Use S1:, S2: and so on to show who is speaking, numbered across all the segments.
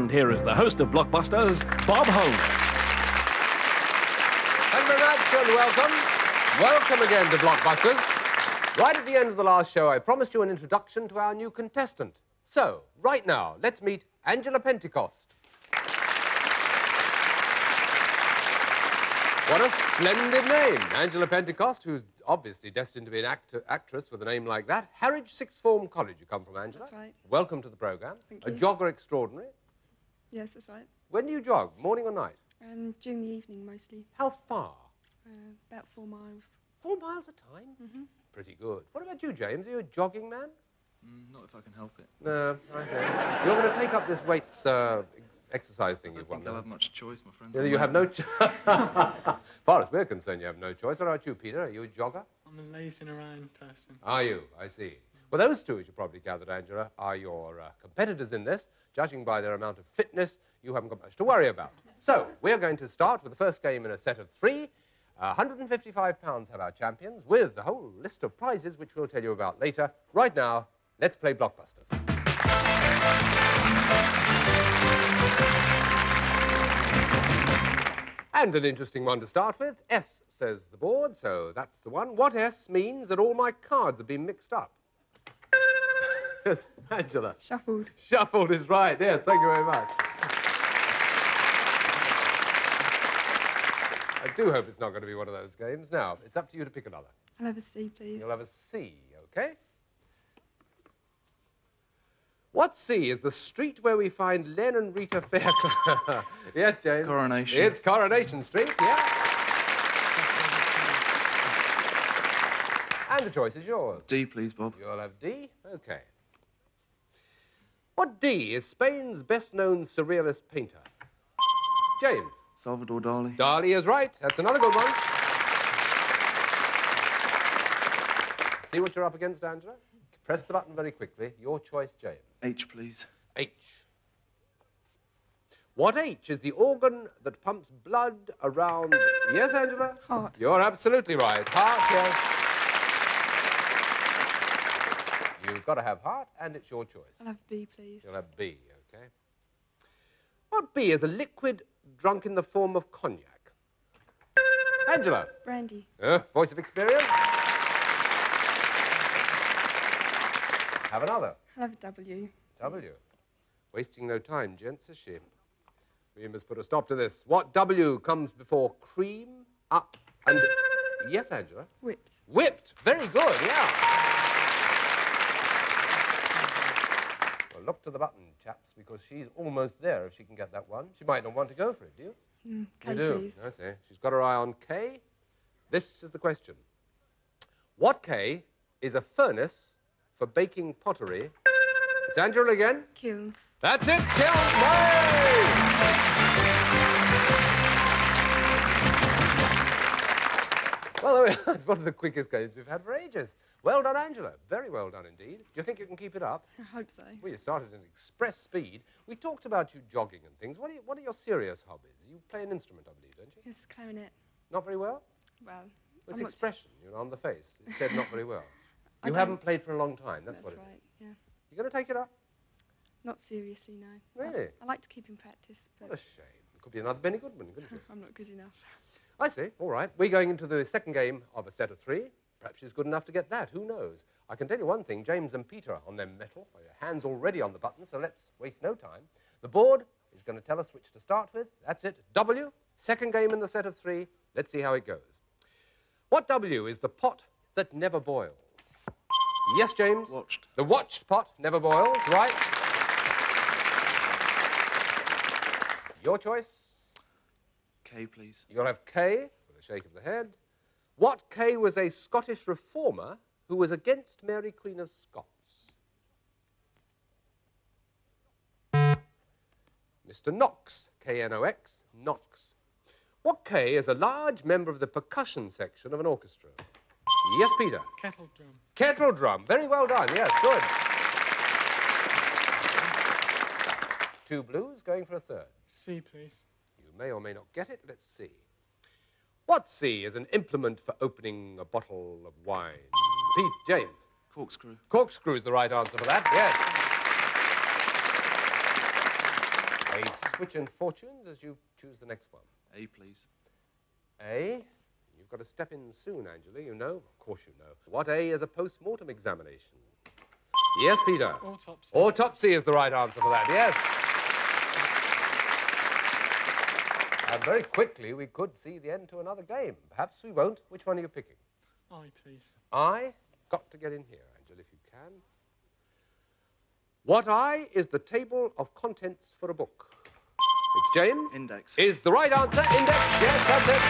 S1: And here is the host of Blockbusters, Bob Holmes.
S2: Thank you very much and welcome. Welcome again to Blockbusters. Right at the end of the last show, I promised you an introduction to our new contestant. So, right now, let's meet Angela Pentecost. What a splendid name. Angela Pentecost, who's obviously destined to be an actress with a name like that. Harwich Sixth Form College you come from, Angela.
S3: That's right.
S2: Welcome to the programme.
S3: Thank you.
S2: A jogger extraordinary.
S3: Yes, that's right.
S2: When do you jog, morning or night?
S3: During the evening, mostly.
S2: How far?
S3: About 4 miles.
S2: 4 miles a time? Mm-hmm. Pretty good. What about you, James? Are you a jogging man?
S4: Not if I can help it.
S2: No, I see. You're going to take up this weights exercise thing you've got.
S4: I don't think I'll have much choice, my friends.
S2: Yeah, you have no choice. As far as we're concerned, you have no choice. What about you, Peter? Are you a jogger?
S5: I'm a lazing around person.
S2: Are you? I see. Well, those two, as you probably gathered, Angela, are your competitors in this. Judging by their amount of fitness, you haven't got much to worry about. So, we're going to start with the first game in a set of 3. £155 have our champions, with the whole list of prizes, which we'll tell you about later. Right now, let's play Blockbusters. And an interesting one to start with. S, says the board, so that's the one. What S means that all my cards have been mixed up? Yes, Angela.
S3: Shuffled.
S2: Shuffled is right, yes, thank you very much. I do hope it's not going to be one of those games. Now, it's up to you to pick another.
S3: I'll have a C, please.
S2: You'll have a C, OK? What C is the street where we find Len and Rita Fairclough? Yes, James?
S4: Coronation.
S2: It's Coronation Street, yeah. And the choice is yours.
S4: D, please, Bob.
S2: You'll have D? OK. What D is Spain's best-known surrealist painter? James?
S4: Salvador Dali.
S2: Dali is right. That's another good one. See what you're up against, Angela? Press the button very quickly. Your choice, James.
S4: H, please.
S2: H. What H is the organ that pumps blood around... Yes, Angela?
S3: Heart.
S2: You're absolutely right. Heart, yes. You've got to have heart, and it's your choice.
S3: I'll have B, please.
S2: You'll have B, OK. What B is a liquid drunk in the form of cognac? Angela?
S3: Brandy.
S2: Voice of experience? Have another.
S3: I'll have a W.
S2: W. Wasting no time, gents, is she? We must put a stop to this. What W comes before cream, up, and... Yes, Angela?
S3: Whipped.
S2: Whipped. Very good, yeah. Well, look to the button, chaps, because she's almost there if she can get that one. She might not want to go for it, do you?
S3: K,
S2: you do.
S3: please.
S2: I see. She's got her eye on K. This is the question. What K is a furnace for baking pottery? It's Angela again.
S3: Kiln.
S2: That's it, kiln. Way! Well, it's one of the quickest games we've had for ages. Well done, Angela. Very well done indeed. Do you think you can keep it up?
S3: I hope so.
S2: Well, you started at express speed. We talked about you jogging and things. What are your serious hobbies? You play an instrument, I believe, don't you?
S3: Yes, clarinet.
S2: Not very well?
S3: Well,
S2: It's
S3: I'm not-
S2: expression, on the face. It said not very well.
S3: I
S2: You
S3: don't-
S2: haven't played for a long time, that's what it
S3: right,
S2: is.
S3: yeah.
S2: You going to take it up?
S3: Not seriously, no.
S2: Really?
S3: I like to keep in practice, but
S2: What a shame. It could be another Benny Goodman, couldn't it?
S3: I'm not good enough.
S2: I see. All right. We're going into the second game of a set of 3. Perhaps she's good enough to get that. Who knows? I can tell you one thing. James and Peter are on their mettle. Their hands already on the button, so let's waste no time. The board is going to tell us which to start with. That's it. W. Second game in the set of 3. Let's see how it goes. What W is the pot that never boils? Yes, James?
S4: Watched.
S2: The watched pot never boils, right? Your choice?
S4: K, please.
S2: You'll have K, with a shake of the head. What K was a Scottish reformer who was against Mary, Queen of Scots? Mr. Knox, K-N-O-X, Knox. What K is a large member of the percussion section of an orchestra? Yes, Peter.
S5: Kettle drum.
S2: Kettle drum. Very well done. Yes, good. 2 blues, going for a third.
S5: C, please.
S2: You may or may not get it. Let's see. What C is an implement for opening a bottle of wine? Pete, James.
S4: Corkscrew.
S2: Corkscrew is the right answer for that, yes. A switch in fortunes as you choose the next one.
S4: A, please.
S2: A. You've got to step in soon, Angela, you know. Of course you know. What A is a post-mortem examination? Yes, Peter.
S5: Autopsy.
S2: Autopsy is the right answer for that, yes. And very quickly, we could see the end to another game. Perhaps we won't. Which one are you picking?
S5: I, please.
S2: I. Got to get in here, Angela, if you can. What I is the table of contents for a book? It's James.
S4: Index.
S2: Is the right answer. Index. Yes, that's it.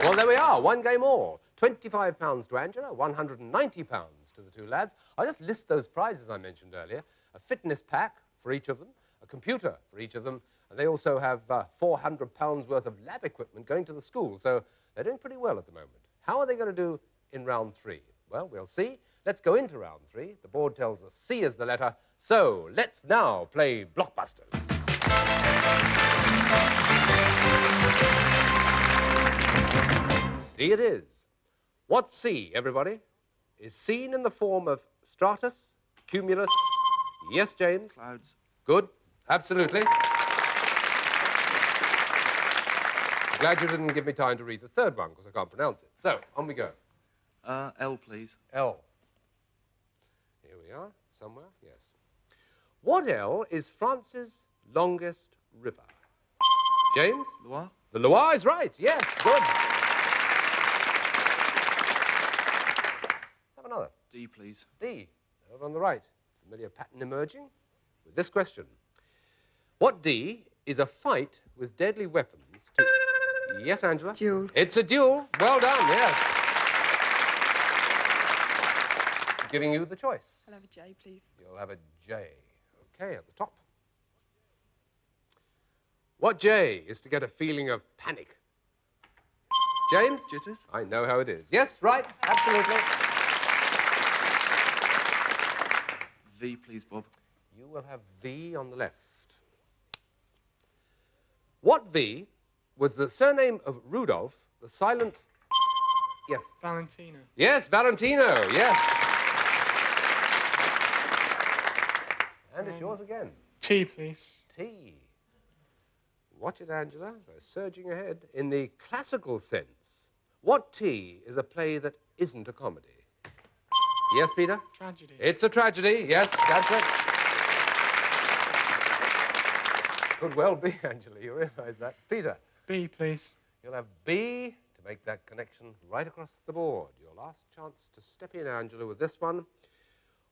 S2: Well, there we are. One game all. £25 to Angela, £190 to the two lads. I'll just list those prizes I mentioned earlier. A fitness pack for each of them, a computer for each of them, and they also have £400 worth of lab equipment going to the school, so they're doing pretty well at the moment. How are they going to do in round 3? Well, we'll see. Let's go into round 3. The board tells us C is the letter, so let's now play Blockbusters. C it is. What's C, everybody? Is seen in the form of stratus, cumulus. Yes, James?
S4: Clouds.
S2: Good. Absolutely. Glad you didn't give me time to read the third one, because I can't pronounce it. So, on we go.
S4: L, please.
S2: L. Here we are, somewhere, yes. What L is France's longest river? James?
S4: Loire.
S2: The Loire is right, yes, good. Have another.
S4: D, please.
S2: D, over on the right. Familiar pattern emerging with this question. What D is a fight with deadly weapons to... Yes, Angela?
S3: Duel.
S2: It's a duel. Well done, yes. Giving you the choice.
S3: I'll have a J, please.
S2: You'll have a J. Okay, at the top. What J is to get a feeling of panic? James?
S4: Jitters.
S2: I know how it is. Yes, right, absolutely.
S4: V, please, Bob.
S2: You will have V on the left. What V was the surname of Rudolph, the silent... Yes.
S5: Valentina.
S2: Yes, Valentino, yes. And it's yours again.
S5: T, please.
S2: T. Watch it, Angela. They're surging ahead. In the classical sense, what T is a play that isn't a comedy? Yes, Peter?
S5: Tragedy.
S2: It's a tragedy. Yes, that's it. Could well be, Angela. You realise that. Peter?
S5: B, please.
S2: You'll have B to make that connection right across the board. Your last chance to step in, Angela, with this one.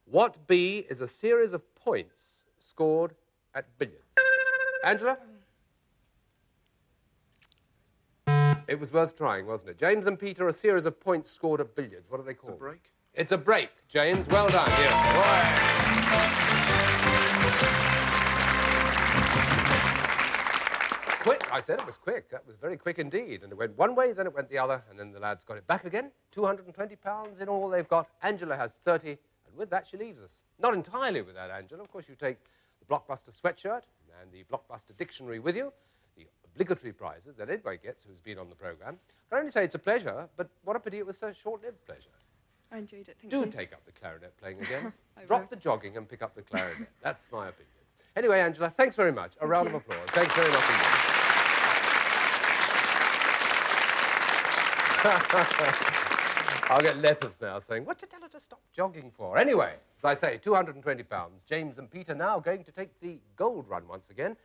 S2: What B is a series of points scored at billiards? Angela? It was worth trying, wasn't it? James and Peter, a series of points scored at billiards. What are they called?
S4: A break.
S2: It's a break, James. Well done, yes. Quick, I said it was quick. That was very quick indeed. And it went one way, then it went the other, and then the lads got it back again. £220 in all they've got. Angela has 30, and with that she leaves us. Not entirely with that, Angela. Of course, you take the Blockbuster sweatshirt and the Blockbuster dictionary with you, the obligatory prizes that anybody gets who's been on the programme. I can only say it's a pleasure, but what a pity it was so short-lived pleasure.
S3: I enjoyed it, thank
S2: Do
S3: you.
S2: take up the clarinet playing again.
S3: I
S2: Drop
S3: will.
S2: the jogging and pick up the clarinet. That's my opinion. Anyway, Angela, thanks very much. A round of
S3: you.
S2: applause. Thanks very much indeed. I'll get letters now saying, what did you tell her to stop jogging for? Anyway, as I say, £220. James and Peter now going to take the gold run once again.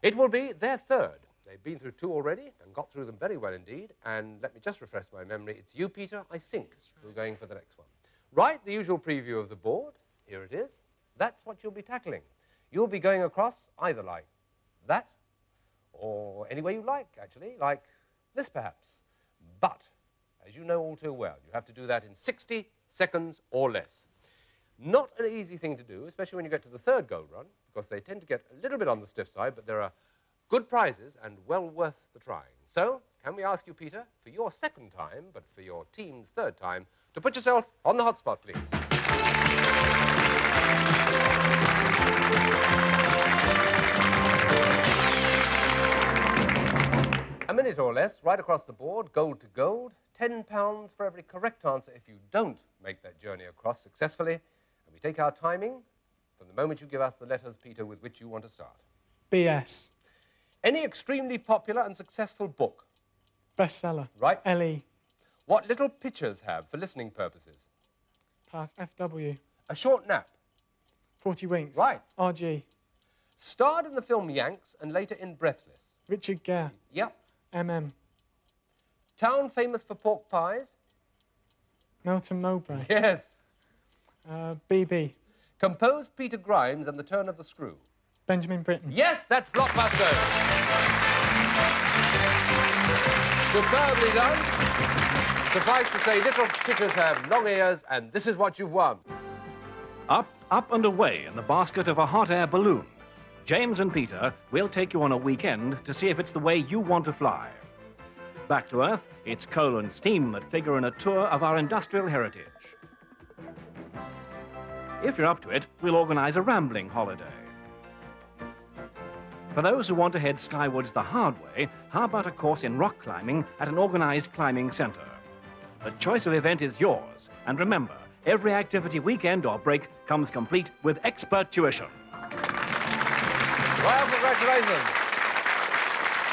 S2: It will be their third. They've been through 2 already and got through them very well indeed. And let me just refresh my memory. It's you, Peter, I think, who are going for the next one. Right, the usual preview of the board. Here it is. That's what you'll be tackling. You'll be going across either like that or any way you like, actually, like this perhaps. But, as you know all too well, you have to do that in 60 seconds or less. Not an easy thing to do, especially when you get to the third gold run, because they tend to get a little bit on the stiff side, but there are good prizes and well worth the trying. So, can we ask you, Peter, for your second time, but for your team's third time, to put yourself on the hotspot, please? A minute or less, right across the board, gold to gold, £10 for every correct answer if you don't make that journey across successfully. And we take our timing the moment you give us the letters, Peter, with which you want to start.
S5: BS.
S2: Any extremely popular and successful book.
S5: Bestseller.
S2: Right.
S5: LE.
S2: What little pictures have for listening purposes.
S5: Pass. FW.
S2: A short nap.
S5: 40 Winks.
S2: Right.
S5: RG.
S2: Starred in the film Yanks and later in Breathless.
S5: Richard Gere.
S2: Yep.
S5: MM.
S2: Town famous for pork pies.
S5: Melton Mowbray.
S2: Yes.
S5: BB.
S2: Composed Peter Grimes and the Turn of the Screw.
S5: Benjamin Britten.
S2: Yes, that's Blockbusters. Superbly done. Suffice to say, little pictures have long ears, and this is what you've won.
S1: Up, up and away in the basket of a hot air balloon. James and Peter will take you on a weekend to see if it's the way you want to fly. Back to Earth, it's coal and steam that figure in a tour of our industrial heritage. If you're up to it, we'll organize a rambling holiday. For those who want to head skywards the hard way, how about a course in rock climbing at an organized climbing center? The choice of event is yours, and remember, every activity, weekend or break, comes complete with expert tuition.
S2: Well, congratulations.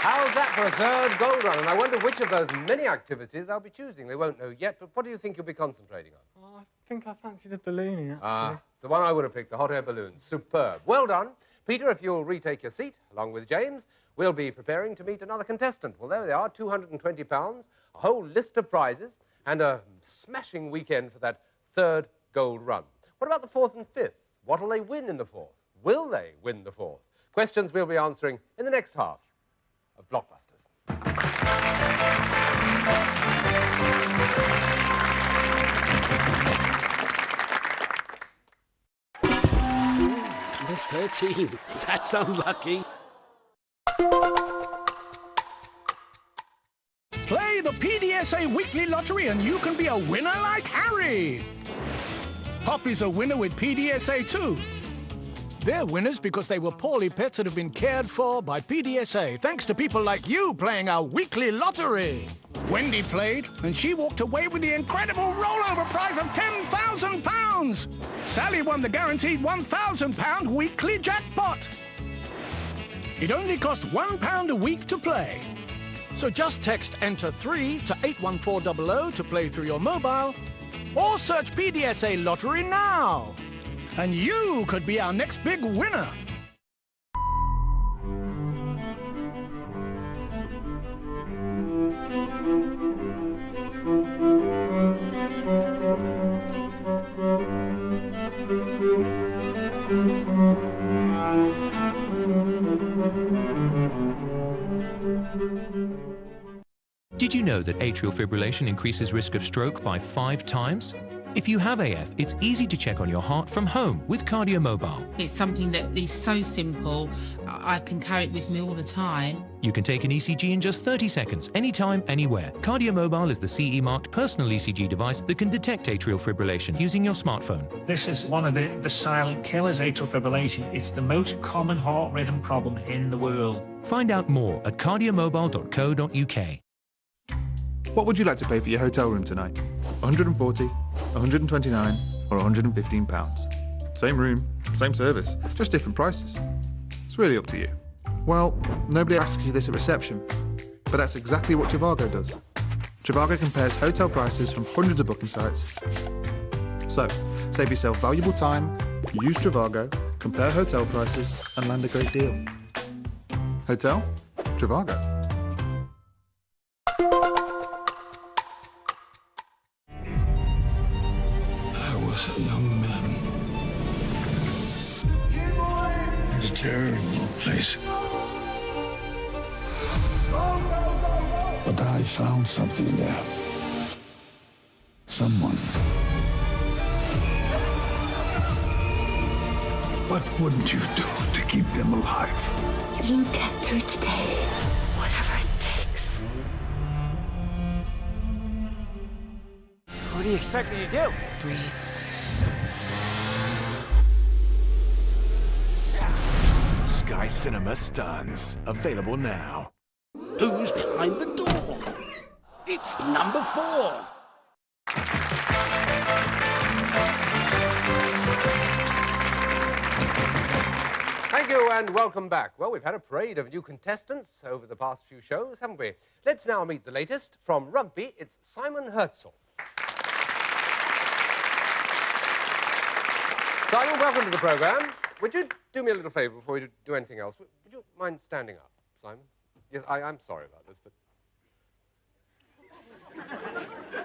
S2: How's that for a third gold run? And I wonder which of those many activities they'll be choosing. They won't know yet, but what do you think you'll be concentrating on?
S5: Oh, I think I fancy the ballooning, actually.
S2: Ah, it's the one I would have picked, the hot air balloon. Superb. Well done. Peter, if you'll retake your seat, along with James, we'll be preparing to meet another contestant. Well, there they are, £220, a whole list of prizes, and a smashing weekend for that third gold run. What about the fourth and fifth? What'll they win in the fourth? Will they win the fourth? Questions we'll be answering in the next half of Blockbusters.
S6: Number 13. That's unlucky.
S7: Play the PDSA Weekly Lottery and you can be a winner like Harry. Pop is a winner with PDSA too. They're winners because they were poorly pets that have been cared for by PDSA, thanks to people like you playing our weekly lottery. Wendy played, and she walked away with the incredible rollover prize of £10,000. Sally won the guaranteed £1,000 weekly jackpot. It only cost £1 a week to play. So just text Enter 3 to 81400 to play through your mobile, or search PDSA Lottery now. And you could be our next big winner.
S8: Did you know that atrial fibrillation increases risk of stroke by 5 times? If you have AF, it's easy to check on your heart from home with KardioMobile.
S9: It's something that is so simple, I can carry it with me all the time.
S8: You can take an ECG in just 30 seconds, anytime, anywhere. KardioMobile is the CE-marked personal ECG device that can detect atrial fibrillation using your smartphone.
S10: This is one of the silent killers, atrial fibrillation. It's the most common heart rhythm problem in the world.
S8: Find out more at kardiomobile.co.uk.
S11: What would you like to pay for your hotel room tonight? 140, 129 or 115 pounds? Same room, same service, just different prices. It's really up to you. Well, nobody asks you this at reception, but that's exactly what Trivago does. Trivago compares hotel prices from hundreds of booking sites. So, save yourself valuable time, use Trivago, compare hotel prices and land a great deal. Hotel? Trivago.
S12: A young man in a terrible place. But I found something there. Someone. What wouldn't you do to keep them alive?
S13: If you get through today, whatever it takes.
S14: What do you expect me to do?
S9: Breathe.
S15: Sky Cinema Stuns. Available now.
S6: Who's behind the door? It's number 4.
S2: Thank you and welcome back. Well, we've had a parade of new contestants over the past few shows, haven't we? Let's now meet the latest. From rugby, it's Simon Herzl. Simon, welcome to the programme. Would you do me a little favour before we do anything else? Would you mind standing up, Simon? Yes, I'm sorry about this, but...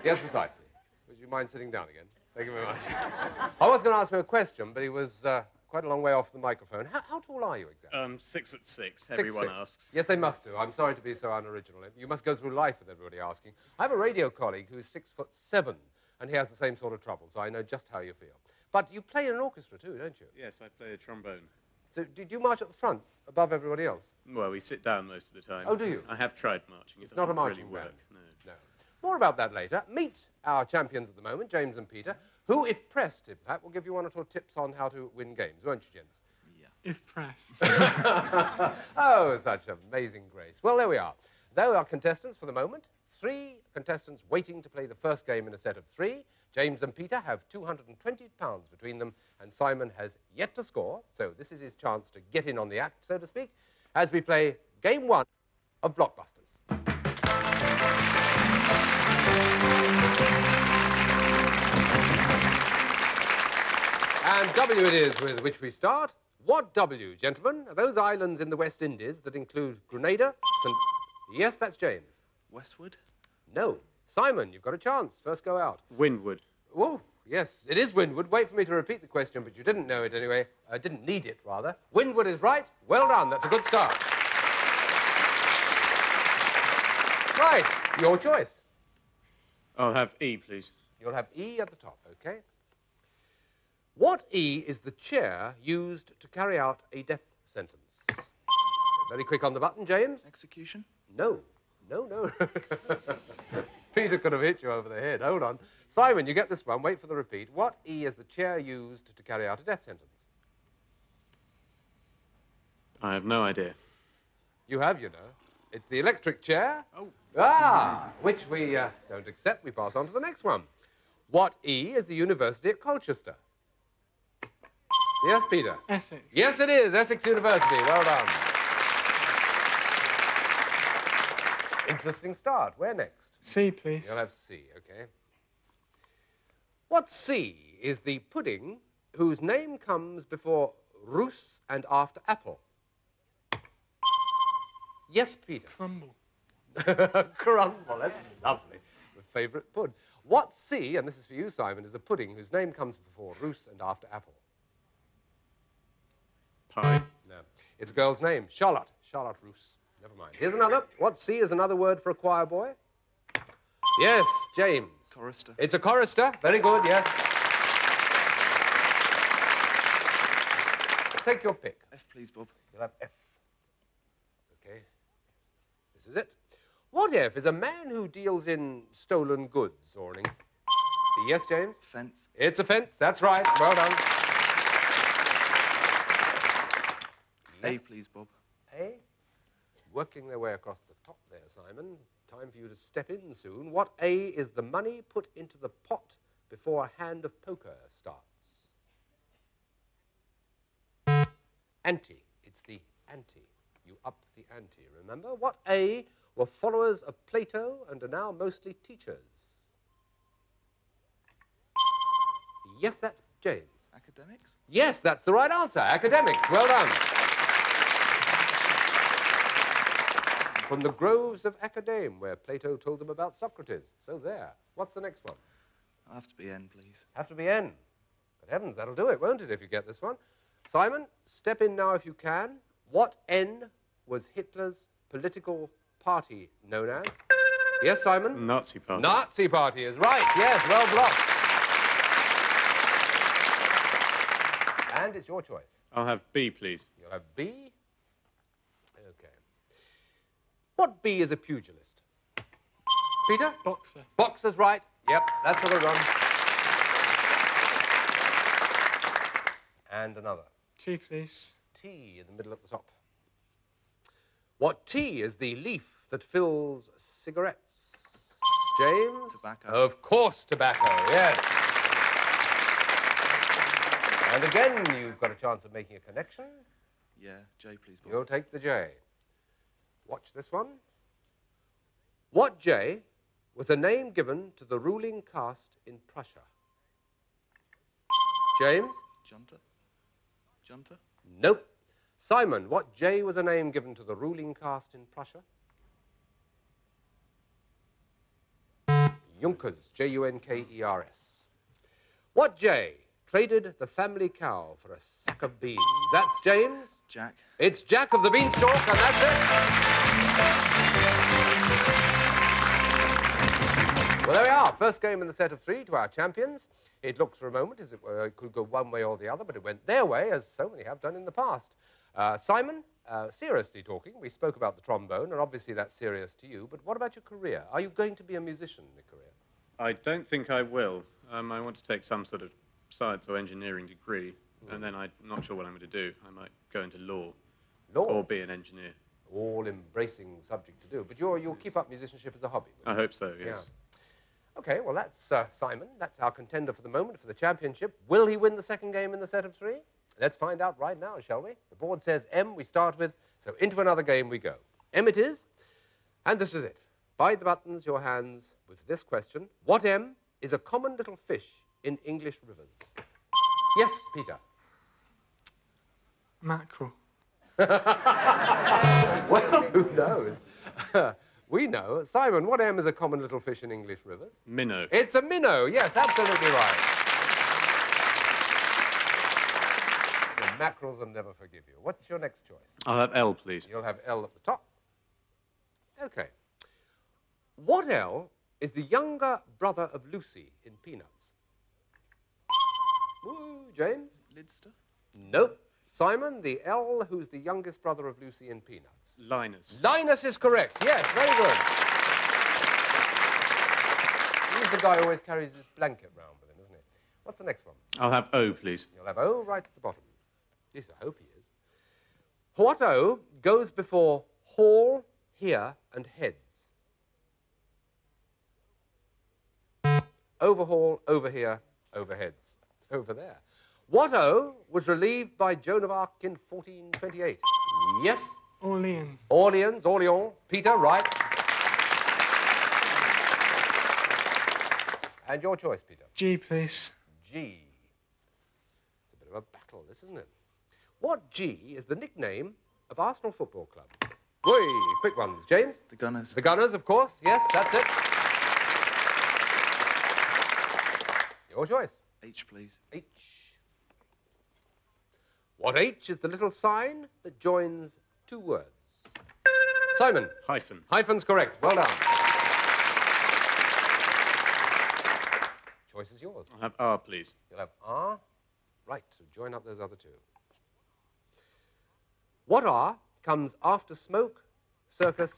S2: Yes, precisely. Would you mind sitting down again? Thank you very much. I was going to ask him a question, but he was quite a long way off the microphone. How tall are you exactly?
S16: 6'6", everyone asks.
S2: Yes, they must do. I'm sorry to be so unoriginal. You must go through life with everybody asking. I have a radio colleague who's 6'7", and he has the same sort of trouble, so I know just how you feel. But you play in an orchestra too, don't you?
S16: Yes, I play a trombone.
S2: So do you march at the front, above everybody else?
S16: Well, we sit down most of the time.
S2: Oh, do you?
S16: I have tried marching.
S2: It's not a marching
S16: really
S2: band.
S16: work.
S2: No. More about that later. Meet our champions at the moment, James and Peter, who, if pressed, in fact, will give you one or two tips on how to win games, won't you, gents?
S16: Yeah.
S5: If pressed.
S2: Oh, such amazing grace. Well, there we are. There are contestants for the moment. 3 contestants waiting to play the first game in a set of 3. James and Peter have £220 between them, and Simon has yet to score, so this is his chance to get in on the act, so to speak, as we play Game 1 of Blockbusters. And W it is with which we start. What W, gentlemen, are those islands in the West Indies that include Grenada, St... Yes, that's James.
S4: Westward?
S2: No. Simon, you've got a chance. First go out.
S16: Windward.
S2: Oh, yes, it is Windward. Wait for me to repeat the question, but you didn't know it anyway. Didn't need it, rather. Windward is right. Well done. That's a good start. Right. Your choice.
S16: I'll have E, please.
S2: You'll have E at the top, OK? What E is the chair used to carry out a death sentence? Very quick on the button, James.
S4: Execution?
S2: No. No. Peter could have hit you over the head. Hold on. Simon, you get this one. Wait for the repeat. What E is the chair used to carry out a death sentence?
S16: I have no idea.
S2: You have, you know. It's the electric chair.
S4: Oh.
S2: Which we don't accept. We pass on to the next one. What E is the university at Colchester? Yes, Peter?
S5: Essex.
S2: Yes, it is. Essex University. Well done. Interesting start. Where next?
S5: C, please.
S2: You'll have C, OK. What C is the pudding whose name comes before Roos and after apple? Yes, Peter.
S5: Crumble.
S2: Crumble, that's lovely. My favourite pud. What C, and this is for you, Simon, is the pudding whose name comes before Roos and after apple?
S16: Pie.
S2: No. It's a girl's name. Charlotte. Charlotte Roos. Never mind. Here's another. What C is another word for a choir boy? Yes, James.
S4: Chorister.
S2: It's a chorister. Very good, yes. Take your pick.
S4: F, please, Bob.
S2: You'll have F. OK. This is it. What F is a man who deals in stolen goods or an... Yes, James?
S4: Fence.
S2: It's a fence. That's right. Well done.
S4: A, please, Bob.
S2: A? Working their way across the top there, Simon. Time for you to step in soon. What A is the money put into the pot before a hand of poker starts? Ante. It's the ante. You up the ante, remember? What A were followers of Plato and are now mostly teachers? Yes, that's James.
S4: Academics?
S2: Yes, that's the right answer. Academics. Well done. From the groves of Academe, where Plato told them about Socrates. So there. What's the next one?
S4: I'll have to be N, please.
S2: Have to be N. But heavens, that'll do it, won't it, if you get this one? Simon, step in now if you can. What N was Hitler's political party known as? Yes, Simon?
S16: Nazi Party.
S2: Nazi Party is right. Yes, well blocked. And it's your choice.
S16: I'll have B, please.
S2: You'll have B. OK. What B is a pugilist? Peter?
S5: Boxer.
S2: Boxer's right. Yep, that's a good one. And another.
S5: T, please.
S2: T in the middle at the top. What T is the leaf that fills cigarettes? James?
S4: Tobacco.
S2: Of course, tobacco, yes. And again, you've got a chance of making a connection.
S4: Yeah, J, please, Bob.
S2: You'll take the J. Watch this one. What J was a name given to the ruling caste in Prussia? James?
S4: Junta? Junta?
S2: Nope. Simon, what J was a name given to the ruling caste in Prussia? Junkers, Junkers. What J traded the family cow for a sack of beans? That's James.
S4: Jack.
S2: It's Jack of the Beanstalk, and that's it. Well, there we are. First game in the set of 3 to our champions. It looked for a moment as it could go one way or the other, but it went their way, as so many have done in the past. Simon, seriously talking, we spoke about the trombone, and obviously that's serious to you, but what about your career? Are you going to be a musician in your career?
S16: I don't think I will. I want to take some sort of science or engineering degree, and then I'm not sure what I'm going to do. I might go into law.
S2: Law?
S16: Or be an engineer.
S2: All embracing subject to do, but you'll keep up musicianship as a hobby.
S16: I hope so, yes.
S2: Yeah. Okay, well, that's Simon. That's our contender for the moment for the championship. Will he win the second game in the set of 3? Let's find out right now, shall we? The board says M we start with, so into another game we go. M it is, and this is it. Bide the buttons, your hands, with this question. What M is a common little fish in English rivers? Yes, Peter.
S5: Mackerel.
S2: Well, who knows? We know. Simon, what M is a common little fish in English rivers?
S16: Minnow.
S2: It's a minnow. Yes, absolutely right. The mackerels will never forgive you. What's your next choice?
S16: I'll have L, please.
S2: You'll have L at the top. Okay. What L is the younger brother of Lucy in Peanuts? Woo, James?
S4: Lidster?
S2: Nope. Simon, the L who's the youngest brother of Lucy in Peanuts.
S16: Linus.
S2: Linus is correct. Yes, very good. He's the guy who always carries his blanket round with him, isn't he? What's the next one?
S16: I'll have O, please.
S2: You'll have O right at the bottom. At least I hope he is. What O goes before hall, here, and heads? Overhaul, over here, overheads. Over there. What O was relieved by Joan of Arc in 1428? Yes?
S5: Orleans.
S2: Orleans. Peter, right. And your choice, Peter?
S5: G, please.
S2: G. It's a bit of a battle, this, isn't it? What G is the nickname of Arsenal Football Club? Whey, quick ones. James?
S4: The Gunners.
S2: The Gunners, of course. Yes, that's it. Your choice.
S4: H, please.
S2: H. What H is the little sign that joins 2 words? Simon?
S16: Hyphen.
S2: Hyphen's correct. Well done. Choice is yours.
S16: I'll have R, please.
S2: You'll have R. Right, so join up those other 2. What R comes after smoke, circus?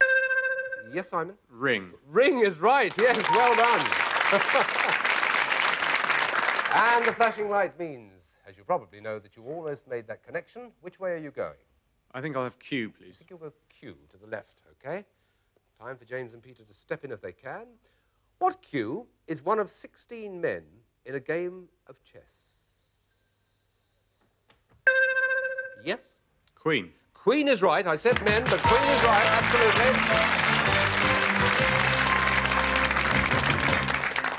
S2: Yes, Simon?
S16: Ring.
S2: Ring is right. Yes, well done. And the flashing light means, as you probably know, that you almost made that connection. Which way are you going?
S16: I think I'll have Q, please.
S2: I think you'll go Q to the left, okay? Time for James and Peter to step in if they can. What Q is one of 16 men in a game of chess? Yes?
S16: Queen.
S2: Queen is right. I said men, but Queen is right, absolutely.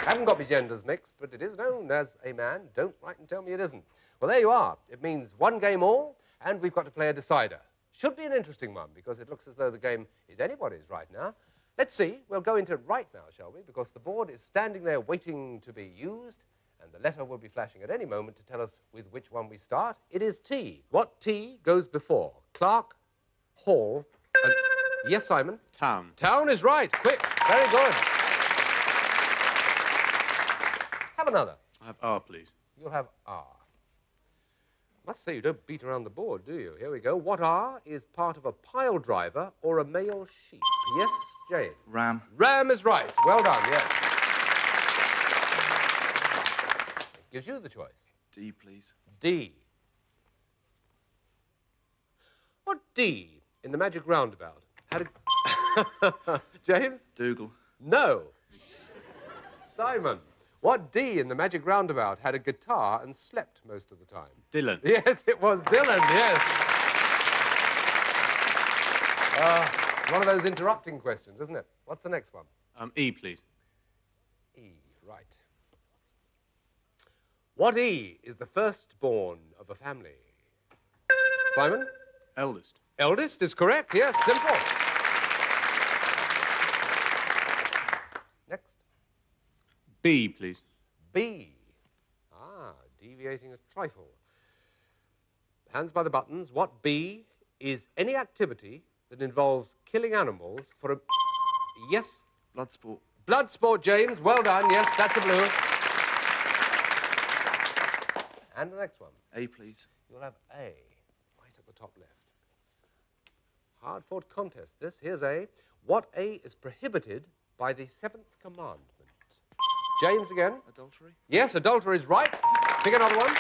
S2: Haven't got my genders mixed, but it is known as a man. Don't write and tell me it isn't. Well, there you are. It means 1 game all, and we've got to play a decider. Should be an interesting one, because it looks as though the game is anybody's right now. Let's see. We'll go into it right now, shall we? Because the board is standing there waiting to be used, and the letter will be flashing at any moment to tell us with which one we start. It is T. What T goes before? Clark, Hall, and... Yes, Simon?
S16: Town.
S2: Town is right. Quick. Very good. Have another.
S16: I'll have R, please.
S2: You'll have R. Must say you don't beat around the board, do you? Here we go. What R is part of a pile driver or a male sheep? Yes, Jane?
S4: Ram.
S2: Ram is right. Well done, yes. It gives you the choice.
S4: D, please.
S2: D. What D in the magic roundabout had a... James?
S4: Dougal.
S2: No. Simon. What D in the magic roundabout had a guitar and slept most of the time?
S16: Dylan.
S2: Yes, it was Dylan, yes. One of those interrupting questions, isn't it? What's the next one?
S16: E, please.
S2: E, right. What E is the firstborn of a family? Simon?
S16: Eldest.
S2: Eldest is correct, yes, simple. Next.
S16: B, please.
S2: B. Ah, deviating a trifle. Hands by the buttons. What B is any activity that involves killing animals for a... Yes?
S4: Blood sport.
S2: Blood sport, James. Well done. Yes, that's a blue. And the next one.
S4: A, please.
S2: You'll have A, right at the top left. Hard-fought contest, this. Here's A. What A is prohibited by the 7th commandment? James again.
S4: Adultery.
S2: Yes, adultery is right. Pick another one.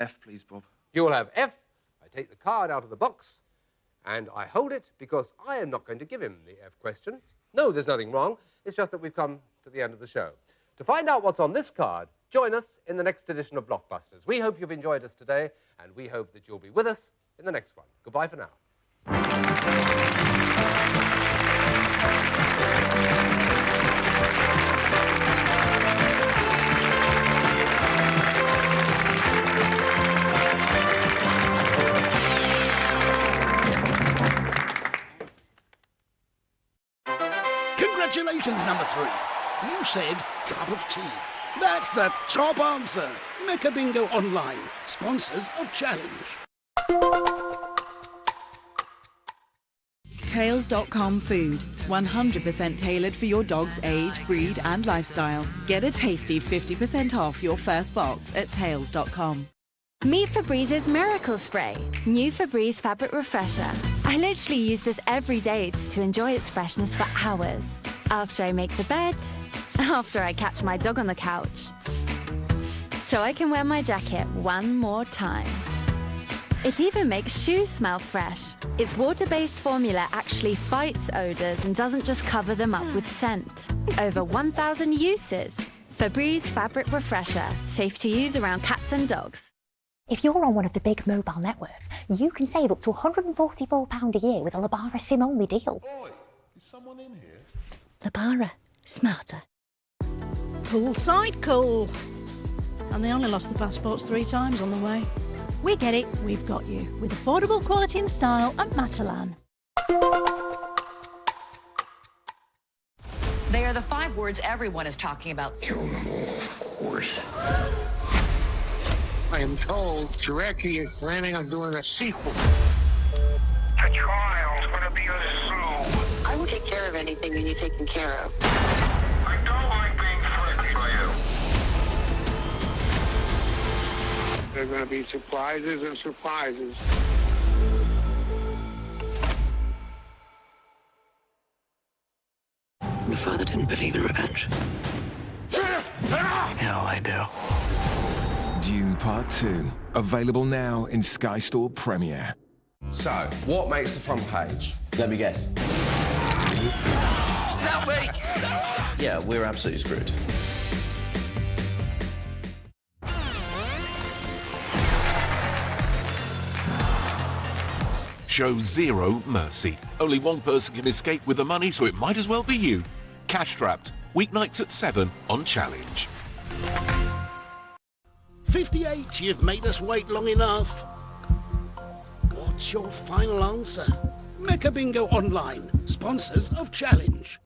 S4: F, please, Bob.
S2: You will have F. I take the card out of the box, and I hold it because I am not going to give him the F question. No, there's nothing wrong. It's just that we've come to the end of the show. To find out what's on this card, join us in the next edition of Blockbusters. We hope you've enjoyed us today, and we hope that you'll be with us in the next one. Goodbye for now.
S6: Congratulations, number 3. You said cup of tea. That's the top answer. Mecca Bingo Online, sponsors of Challenge.
S17: Tails.com food. 100% tailored for your dog's age, breed and lifestyle. Get a tasty 50% off your first box at Tails.com.
S18: Meet Febrez's Miracle Spray, new Febreze fabric refresher. I literally use this every day to enjoy its freshness for hours. After I make the bed, after I catch my dog on the couch. So I can wear my jacket one more time. It even makes shoes smell fresh. Its water-based formula actually fights odors and doesn't just cover them up with scent. Over 1,000 uses. Febreze fabric refresher, safe to use around cats and dogs.
S19: If you're on one of the big mobile networks, you can save up to £144 a year with a Labara SIM-only deal.
S12: Oi, is someone in here?
S19: Labara. Smarter.
S20: Poolside cool. And they only lost the passports 3 times on the way. We get it, we've got you. With affordable quality and style at Matalan.
S21: They are the 5 words everyone is talking about.
S12: Kill them all, of course.
S22: I am told Jarecki is planning on doing a sequel.
S23: The trial's gonna be a slow.
S24: I will take care of anything you need taken care of.
S23: I don't like being threatened by you.
S22: There are going to be surprises and surprises.
S24: Your father didn't believe in revenge.
S25: Hell, I do. Dune Part 2, available now in Sky Store Premiere.
S26: So, what makes the front page?
S27: Let me guess.
S26: Help me!
S27: Yeah, we're absolutely screwed.
S15: Show zero mercy. Only one person can escape with the money, so it might as well be you. Cash Trapped, weeknights at 7 on Challenge.
S6: 58, you've made us wait long enough. What's your final answer? Mecca Bingo Online, sponsors of Challenge.